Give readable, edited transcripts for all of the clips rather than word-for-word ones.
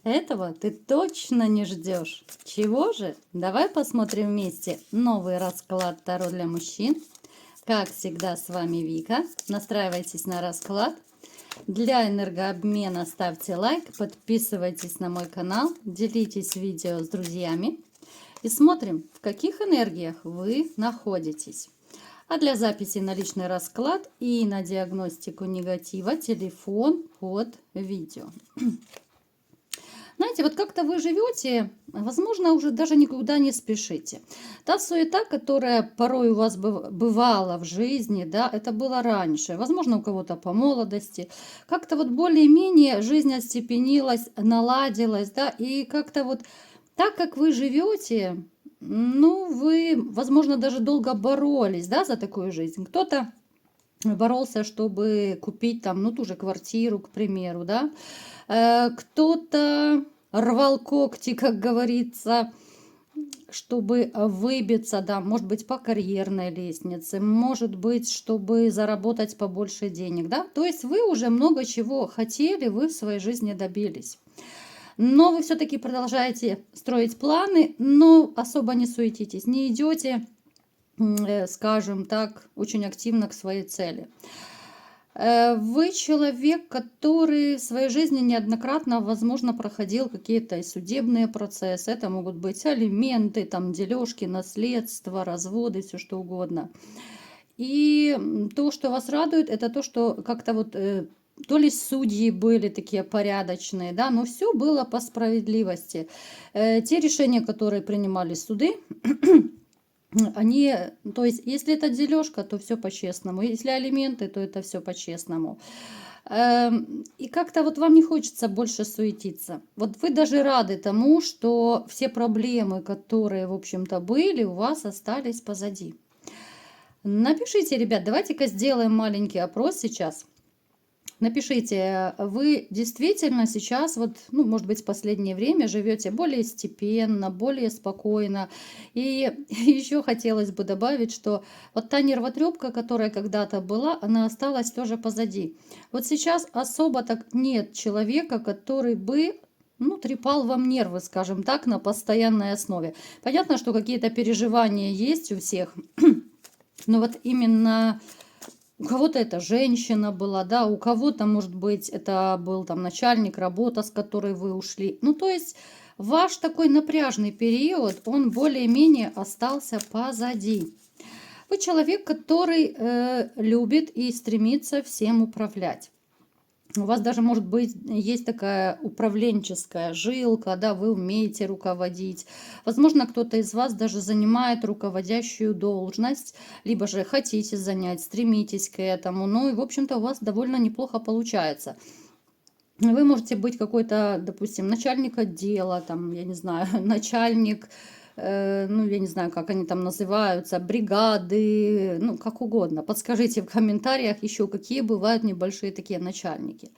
Этого ты точно не ждешь. Чего же? Давай посмотрим вместе новый расклад Таро для мужчин. Как всегда, с вами Вика. Настраивайтесь на расклад. Для энергообмена ставьте лайк, подписывайтесь на мой канал, делитесь видео с друзьями. И смотрим, в каких энергиях вы находитесь. А для записи на личный расклад и на диагностику негатива телефон под видео. Знаете, вот как-то вы живете, возможно, уже даже никуда не спешите. Та суета, которая порой у вас бывала в жизни, да, это было раньше. Возможно, у кого-то по молодости. Как-то вот более-менее жизнь остепенилась, наладилась, да, и как-то вот так, как вы живете, ну, вы, возможно, даже долго боролись, да, за такую жизнь. Кто-то боролся, чтобы купить там, ну, ту же квартиру, к примеру, да. Кто-то рвал когти, как говорится, чтобы выбиться, да, может быть, по карьерной лестнице, может быть, чтобы заработать побольше денег, да. То есть вы уже много чего хотели, вы в своей жизни добились. Но вы все-таки продолжаете строить планы, но особо не суетитесь, не идете, скажем так, очень активно к своей цели. Вы человек, который в своей жизни неоднократно, возможно, проходил какие-то судебные процессы. Это могут быть алименты, там, дележки, наследство, разводы, все что угодно. И то, что вас радует, это то, что как-то вот то ли судьи были такие порядочные, да, но все было по справедливости. Те решения, которые принимали суды, они, то есть, если это дележка, то все по-честному. Если алименты, то это все по-честному. И как-то вот вам не хочется больше суетиться. Вот вы даже рады тому, что все проблемы, которые, в общем-то, были, у вас остались позади. Напишите, ребят, давайте-ка сделаем маленький опрос сейчас. Напишите, вы действительно сейчас, вот, ну, может быть, в последнее время живете более степенно, более спокойно. И еще хотелось бы добавить, что вот та нервотрепка, которая когда-то была, она осталась тоже позади. Вот сейчас особо так нет человека, который бы, ну, трепал вам нервы, скажем так, на постоянной основе. Понятно, что какие-то переживания есть у всех, но вот именно у кого-то это женщина была, да, у кого-то, может быть, это был там начальник, работа, с которой вы ушли. Ну, то есть ваш такой напряжный период, он более-менее остался позади. Вы человек, который любит и стремится всем управлять. У вас даже, может быть, есть такая управленческая жилка, да, вы умеете руководить. Возможно, кто-то из вас даже занимает руководящую должность, либо же хотите занять, стремитесь к этому. Ну и, в общем-то, у вас довольно неплохо получается. Вы можете быть какой-то, допустим, начальник отдела, там, я не знаю, начальник, ну, я не знаю, как они там называются, бригады, ну, как угодно. Подскажите в комментариях еще, какие бывают небольшие такие начальники.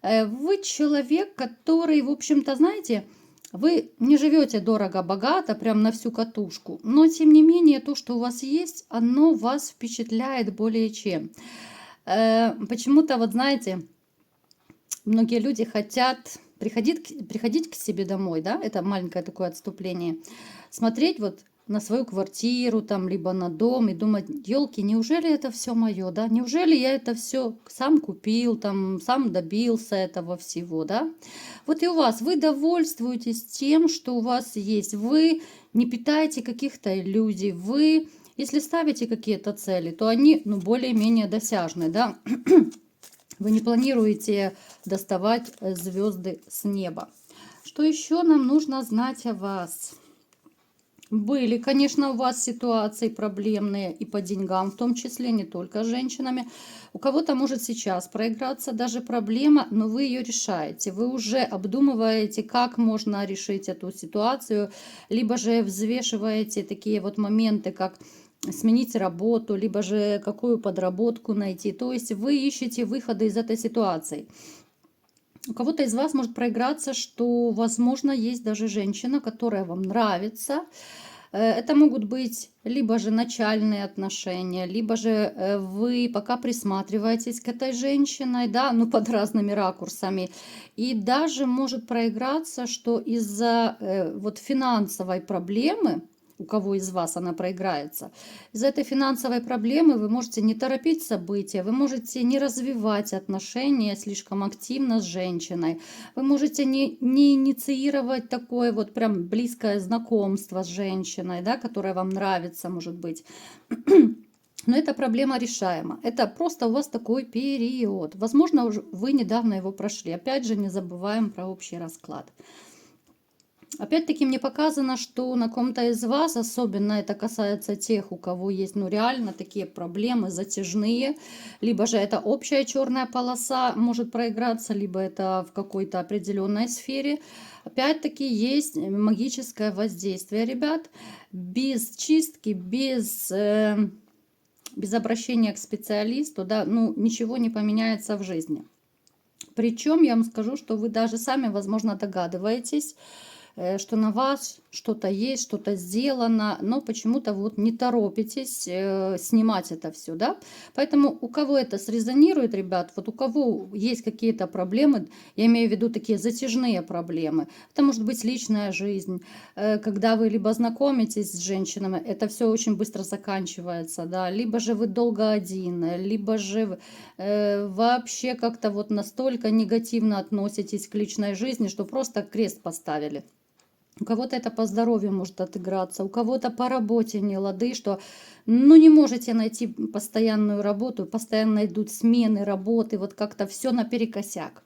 Вы человек, который, в общем-то, знаете, вы не живете дорого-богато, прям на всю катушку, но, тем не менее, то, что у вас есть, оно вас впечатляет более чем. Почему-то, вот знаете, многие люди хотят приходить к себе домой, да, это маленькое такое отступление, смотреть вот на свою квартиру, там, либо на дом и думать, елки, неужели это все мое, да, неужели я это все сам купил, там, сам добился этого всего, да. Вот и у вас, вы довольствуетесь тем, что у вас есть, вы не питаете каких-то иллюзий, вы, если ставите какие-то цели, то они, ну, более-менее досяжны, да. Вы не планируете доставать звезды с неба. Что еще нам нужно знать о вас? Были, конечно, у вас ситуации проблемные и по деньгам, в том числе не только с женщинами. У кого-то может сейчас проиграться даже проблема, но вы ее решаете. Вы уже обдумываете, как можно решить эту ситуацию, либо же взвешиваете такие вот моменты, как сменить работу, либо же какую подработку найти. То есть вы ищете выходы из этой ситуации. У кого-то из вас может проиграться, что, возможно, есть даже женщина, которая вам нравится, Это могут быть либо же начальные отношения, либо же вы пока присматриваетесь к этой женщине, да, ну под разными ракурсами. И даже может проиграться, что из-за вот финансовой проблемы, у кого из вас она проиграется, из-за этой финансовой проблемы вы можете не торопить события, вы можете не развивать отношения слишком активно с женщиной, вы можете не инициировать такое вот прям близкое знакомство с женщиной, да, которая вам нравится, может быть. Но эта проблема решаема. Это просто у вас такой период. Возможно, вы недавно его прошли. Опять же, не забываем про общий расклад. Опять-таки мне показано, что на ком-то из вас, особенно это касается тех, у кого есть ну реально такие проблемы затяжные, либо же это общая черная полоса может проиграться, либо это в какой-то определенной сфере. Опять-таки есть магическое воздействие, ребят, без чистки, без обращения к специалисту, да, ну ничего не поменяется в жизни. Причем я вам скажу, что вы даже сами, возможно, догадываетесь, что на вас что-то есть, что-то сделано, но почему-то вот не торопитесь снимать это все, да. Поэтому у кого это срезонирует, ребят, вот у кого есть какие-то проблемы, я имею в виду такие затяжные проблемы, это может быть личная жизнь, когда вы либо знакомитесь с женщинами, это все очень быстро заканчивается, да, либо же вы долго один, либо же вообще как-то вот настолько негативно относитесь к личной жизни, что просто крест поставили. У кого-то это по здоровью может отыграться, у кого-то по работе не лады, что ну не можете найти постоянную работу, постоянно идут смены работы, вот как-то все наперекосяк.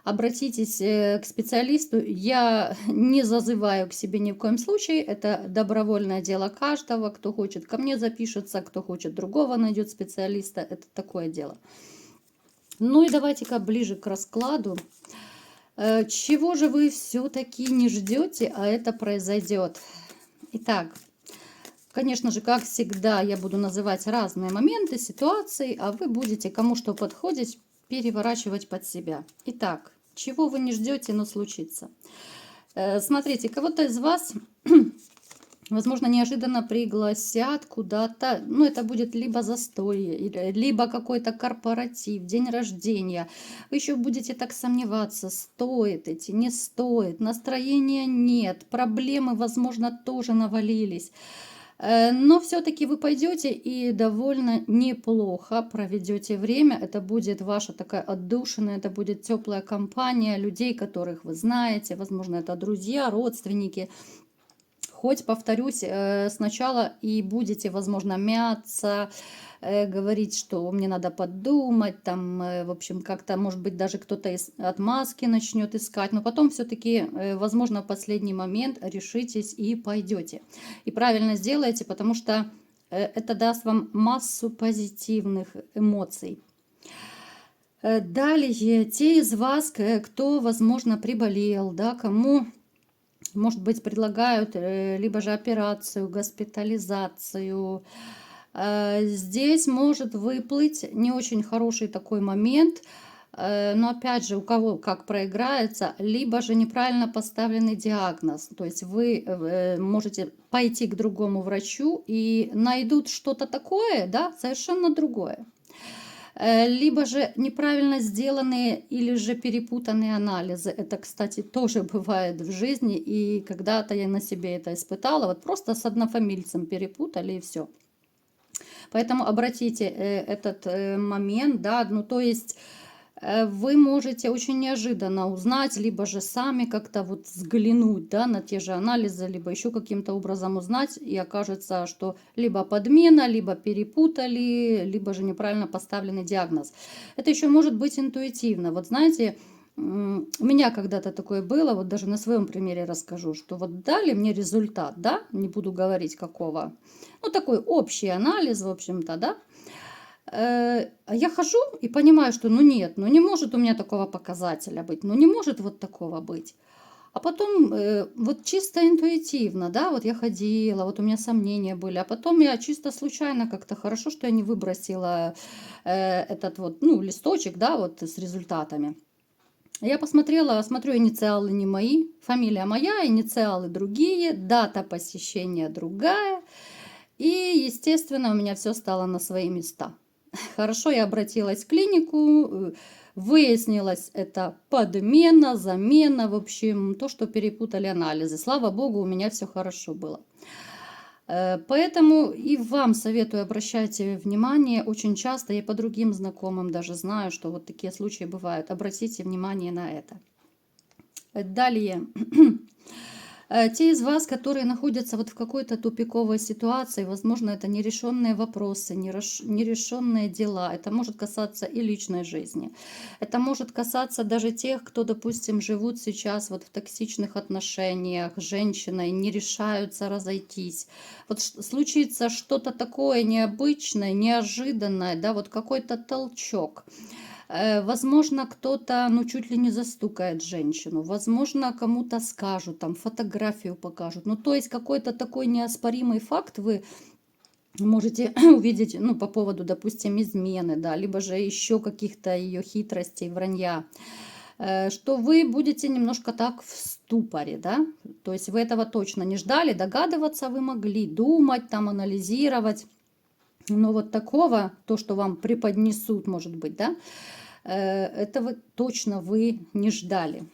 Обратитесь к специалисту. Я не зазываю к себе ни в коем случае. Это добровольное дело каждого. Кто хочет ко мне запишется, кто хочет другого найдет специалиста. Это такое дело. Ну и давайте-ка ближе к раскладу. Чего же вы все-таки не ждете, а это произойдет? Итак, конечно же, как всегда, я буду называть разные моменты, ситуации, а вы будете, кому что подходит, переворачивать под себя. Итак, чего вы не ждете, но случится? Смотрите, кого-то из вас возможно, неожиданно пригласят куда-то, ну, это будет либо застолье, либо какой-то корпоратив, день рождения. Вы еще будете так сомневаться, стоит идти, не стоит, настроения нет, проблемы, возможно, тоже навалились. Но все-таки вы пойдете и довольно неплохо проведете время. Это будет ваша такая отдушина, это будет теплая компания людей, которых вы знаете, возможно, это друзья, родственники. Хоть, повторюсь, сначала и будете, возможно, мяться, говорить, что мне надо подумать, там, в общем, как-то, может быть, даже кто-то отмазки начнет искать, но потом все-таки, возможно, в последний момент решитесь и пойдете. И правильно сделаете, потому что это даст вам массу позитивных эмоций. Далее, те из вас, кто, возможно, приболел, да, кому... Может быть, предлагают либо же операцию, госпитализацию. Здесь может выплыть не очень хороший такой момент, но опять же, у кого как проиграется, либо же неправильно поставленный диагноз. То есть вы можете пойти к другому врачу и найдут что-то такое, да, совершенно другое. Либо же неправильно сделанные или же перепутанные анализы. Это, кстати, тоже бывает в жизни. И когда-то я на себе это испытала. Вот просто с однофамильцем перепутали и все. Поэтому обратите этот момент, да, ну то есть вы можете очень неожиданно узнать, либо же сами как-то вот взглянуть, да, на те же анализы, либо еще каким-то образом узнать, и окажется, что либо подмена, либо перепутали, либо же неправильно поставленный диагноз. Это еще может быть интуитивно. Вот знаете, у меня когда-то такое было, вот даже на своем примере расскажу, что вот дали мне результат, да, не буду говорить какого, ну такой общий анализ, в общем-то, да. А я хожу и понимаю, что ну нет, ну не может у меня такого показателя быть, ну не может вот такого быть. А потом вот чисто интуитивно, да, вот я ходила, вот у меня сомнения были, а потом я чисто случайно как-то, хорошо, что я не выбросила этот вот, ну, листочек, да, вот с результатами. Я посмотрела, смотрю, инициалы не мои, фамилия моя, инициалы другие, дата посещения другая. И, естественно, у меня все стало на свои места. Хорошо, я обратилась в клинику, выяснилось, это подмена, замена, в общем, то, что перепутали анализы. Слава богу, у меня все хорошо было. Поэтому и вам советую, обращайте внимание, очень часто, я по другим знакомым даже знаю, что вот такие случаи бывают, обратите внимание на это. Далее. Те из вас, которые находятся вот в какой-то тупиковой ситуации, возможно, это нерешенные вопросы, нерешенные дела. Это может касаться и личной жизни. Это может касаться даже тех, кто, допустим, живут сейчас вот в токсичных отношениях с женщиной, не решаются разойтись. Вот случится что-то такое необычное, неожиданное, да, вот какой-то толчок. Возможно, кто-то, ну, чуть ли не застукает женщину. Возможно, кому-то скажут, там, фотографию покажут. Ну, то есть какой-то такой неоспоримый факт вы можете увидеть, ну, по поводу, допустим, измены, да, либо же еще каких-то ее хитростей, вранья, что вы будете немножко так в ступоре, да, то есть вы этого точно не ждали, догадываться вы могли, думать, там, анализировать, но вот такого, то, что вам преподнесут, может быть, да, этого точно вы не ждали.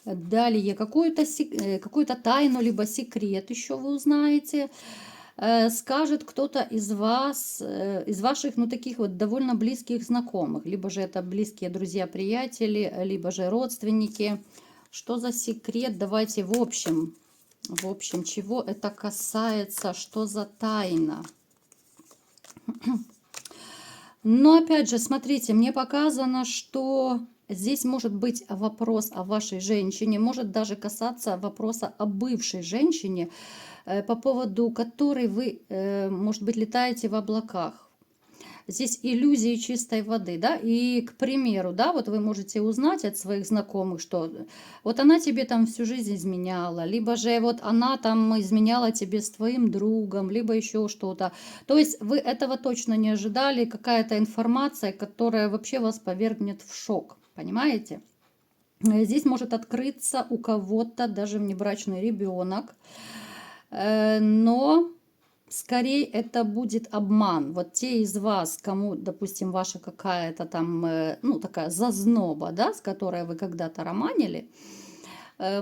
Далее, какую-то тайну, либо секрет еще вы узнаете. Скажет кто-то из вас, из ваших, ну, таких вот довольно близких знакомых. Либо же это близкие друзья, приятели, либо же родственники. Что за секрет? Давайте в общем, чего это касается, что за тайна? Но опять же, смотрите, мне показано, что здесь может быть вопрос о вашей женщине, может даже касаться вопроса о бывшей женщине, по поводу которой вы, может быть, летаете в облаках. Здесь иллюзии чистой воды, да, и, к примеру, да, вот вы можете узнать от своих знакомых, что вот она тебе там всю жизнь изменяла, либо же вот она там изменяла тебе с твоим другом, либо еще что-то. То есть вы этого точно не ожидали, какая-то информация, которая вообще вас повергнет в шок, понимаете? Здесь может открыться у кого-то даже внебрачный ребенок, но скорее это будет обман. Вот те из вас, кому, допустим, ваша какая-то там, ну, такая зазноба, да, с которой вы когда-то романили,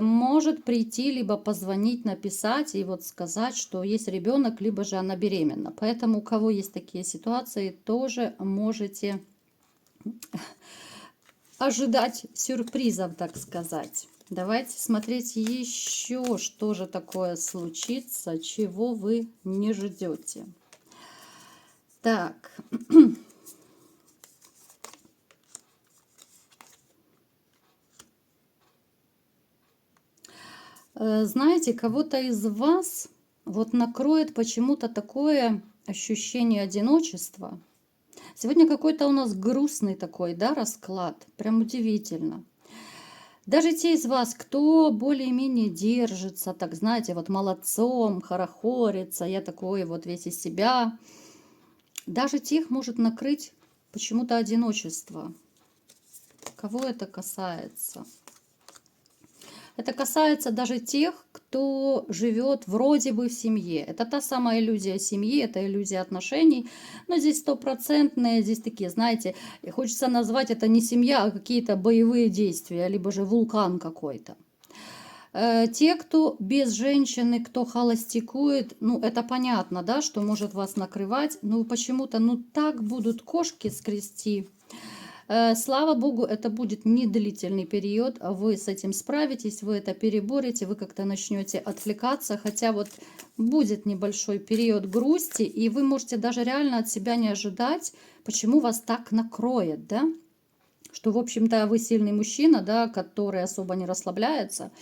может прийти, либо позвонить, написать и вот сказать, что есть ребенок, либо же она беременна. Поэтому у кого есть такие ситуации, тоже можете ожидать сюрпризов, так сказать. Давайте смотреть еще, что же такое случится, чего вы не ждете. Так. Знаете, кого-то из вас вот накроет почему-то такое ощущение одиночества. Сегодня какой-то у нас грустный такой, да, расклад. Прям удивительно. Даже те из вас, кто более-менее держится, так знаете, вот молодцом, хорохорится, я такой вот весь из себя, даже тех может накрыть почему-то одиночество. Кого это касается? Это касается даже тех, кто живет вроде бы в семье. Это та самая иллюзия семьи, это иллюзия отношений. Но здесь стопроцентные, здесь такие, знаете, хочется назвать это не семья, а какие-то боевые действия, либо же вулкан какой-то. Те, кто без женщины, кто холостякует, ну, это понятно, да, что может вас накрывать. Но почему-то, ну, так будут кошки скрести. Слава богу, это будет не длительный период, вы с этим справитесь, вы это переборете, вы как-то начнете отвлекаться, хотя вот будет небольшой период грусти, и вы можете даже реально от себя не ожидать, почему вас так накроет, да, что, в общем-то, вы сильный мужчина, да, который особо не расслабляется,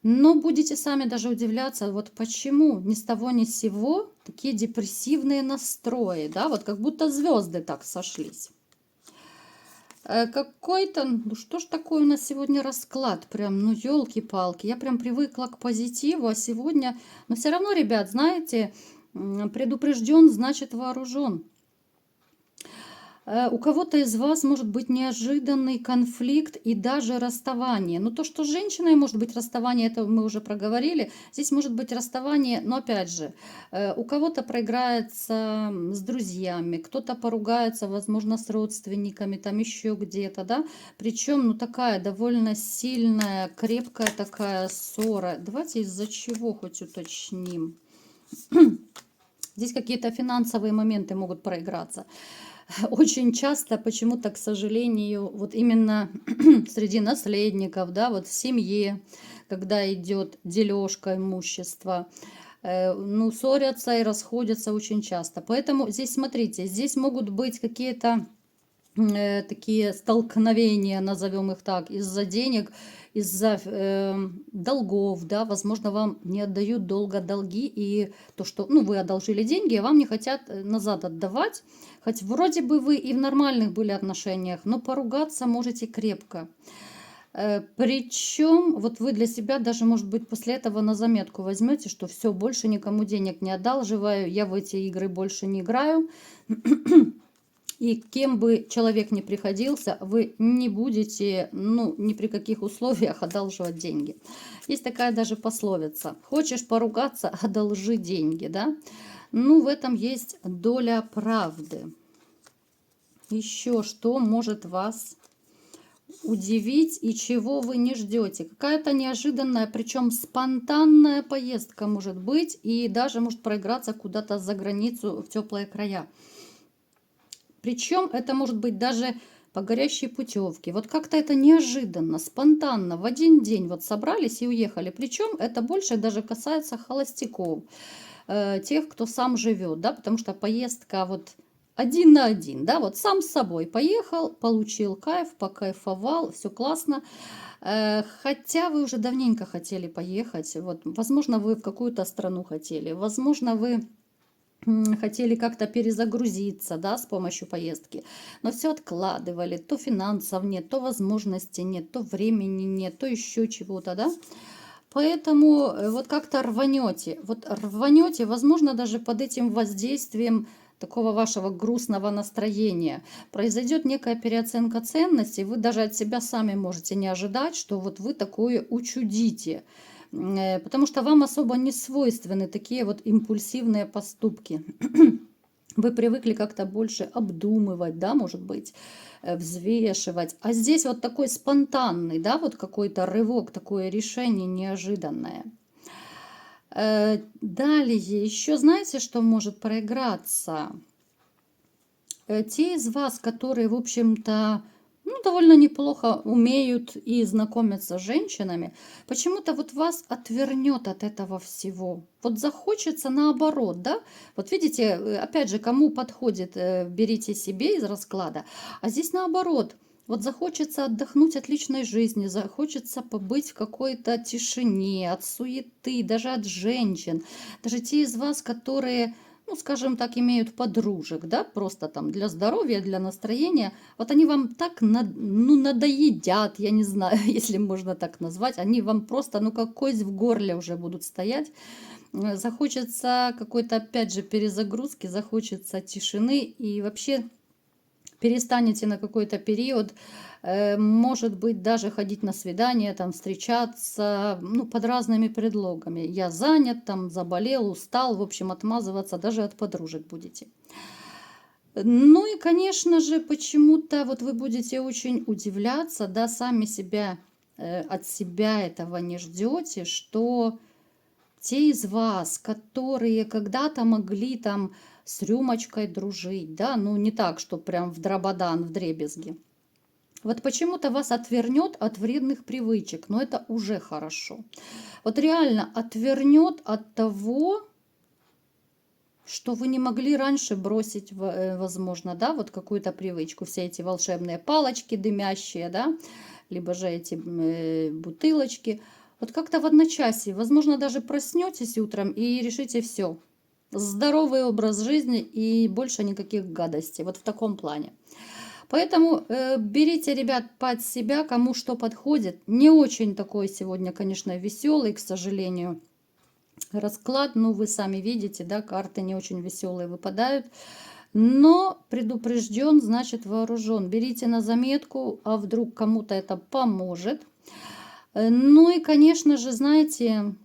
но будете сами даже удивляться, вот почему ни с того ни с сего такие депрессивные настрои, да, вот как будто звезды так сошлись. Какой-то, ну что ж такое у нас сегодня расклад, прям, ну елки-палки, я прям привыкла к позитиву, а сегодня, но все равно, ребят, знаете, предупрежден, значит вооружен. У кого-то из вас может быть неожиданный конфликт и даже расставание. Но то, что с женщиной может быть расставание, это мы уже проговорили. Здесь может быть расставание, но опять же, у кого-то проиграется с друзьями, кто-то поругается, возможно, с родственниками, там еще где-то, да. Причем, ну, такая довольно сильная, крепкая такая ссора. Давайте из-за чего хоть уточним. Здесь какие-то финансовые моменты могут проиграться. Очень часто почему-то, к сожалению, вот именно среди наследников, да, вот в семье, когда идет дележка имущества, ну, ссорятся и расходятся очень часто. Поэтому здесь, смотрите, здесь могут быть какие-то такие столкновения, назовем их так, из-за денег, из-за долгов, да, возможно, вам не отдают долги, и то, что, ну, вы одолжили деньги, а вам не хотят назад отдавать, хоть вроде бы вы и в нормальных были отношениях, но поругаться можете крепко. Причем, вот вы для себя даже, может быть, после этого на заметку возьмете, что все, больше никому денег не одалживаю, я в эти игры больше не играю. И кем бы человек ни приходился, вы не будете, ну, ни при каких условиях одалживать деньги. Есть такая даже пословица: хочешь поругаться, одолжи деньги, да? Ну, в этом есть доля правды. Еще что может вас удивить и чего вы не ждете? Какая-то неожиданная, причем спонтанная поездка может быть, и даже может проиграться куда-то за границу в теплые края. Причем это может быть даже по горящей путевке. Вот как-то это неожиданно, спонтанно, в один день вот собрались и уехали. Причем это больше даже касается холостяков, тех, кто сам живет, да, потому что поездка вот один на один, да, вот сам с собой поехал, получил кайф, покайфовал, все классно. Хотя вы уже давненько хотели поехать, вот, возможно, вы в какую-то страну хотели, возможно, вы хотели как-то перезагрузиться, да, с помощью поездки, но все откладывали, то финансов нет, то возможностей нет, то времени нет, то еще чего-то, да. Поэтому вот как-то рванете, возможно, даже под этим воздействием такого вашего грустного настроения произойдет некая переоценка ценностей, вы даже от себя сами можете не ожидать, что вот вы такое учудите. Потому что вам особо не свойственны такие вот импульсивные поступки. Вы привыкли как-то больше обдумывать, да, может быть, взвешивать. А здесь вот такой спонтанный, да, вот какой-то рывок, такое решение неожиданное. Далее, еще знаете, что может проиграться? Те из вас, которые, в общем-то, ну, довольно неплохо умеют и знакомятся с женщинами, почему-то вот вас отвернет от этого всего. Вот захочется наоборот, да? Вот видите, опять же, кому подходит, берите себе из расклада. А здесь наоборот. Вот захочется отдохнуть от личной жизни, захочется побыть в какой-то тишине, от суеты, даже от женщин. Даже те из вас, которые, ну, скажем так, имеют подружек, да, просто там для здоровья, для настроения, вот они вам так ну, надоедят, я не знаю, если можно так назвать, они вам просто, ну, как кость в горле уже будут стоять. Захочется какой-то, опять же, перезагрузки, захочется тишины, и вообще перестанете на какой-то период, может быть, даже ходить на свидания, там, встречаться, ну, под разными предлогами. Я занят, там, заболел, устал, в общем, отмазываться даже от подружек будете. Ну и, конечно же, почему-то вот вы будете очень удивляться, да, сами себя, от себя этого не ждете, что те из вас, которые когда-то могли там с рюмочкой дружить, да, ну не так, что прям в дрободан, в дребезги. Вот почему-то вас отвернет от вредных привычек, но это уже хорошо. Вот реально отвернет от того, что вы не могли раньше бросить, возможно, да, вот какую-то привычку, все эти волшебные палочки дымящие, да, либо же эти бутылочки. Вот как-то в одночасье, возможно, даже проснетесь утром и решите все. Здоровый образ жизни и больше никаких гадостей. Вот в таком плане. Поэтому берите, ребят, под себя, кому что подходит. Не очень такой сегодня, конечно, веселый, к сожалению, расклад. Ну, вы сами видите, да, карты не очень веселые выпадают. Но предупрежден, значит вооружен. Берите на заметку, а вдруг кому-то это поможет. Ну и, конечно же, знаете,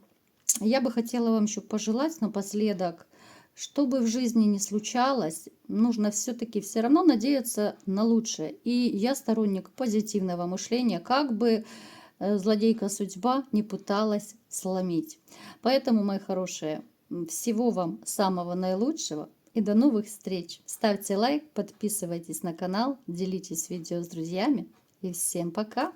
я бы хотела вам еще пожелать напоследок, что бы в жизни ни случалось, нужно все-таки все равно надеяться на лучшее. И я сторонник позитивного мышления, как бы злодейка судьба не пыталась сломить. Поэтому, мои хорошие, всего вам самого наилучшего и до новых встреч. Ставьте лайк, подписывайтесь на канал, делитесь видео с друзьями и всем пока!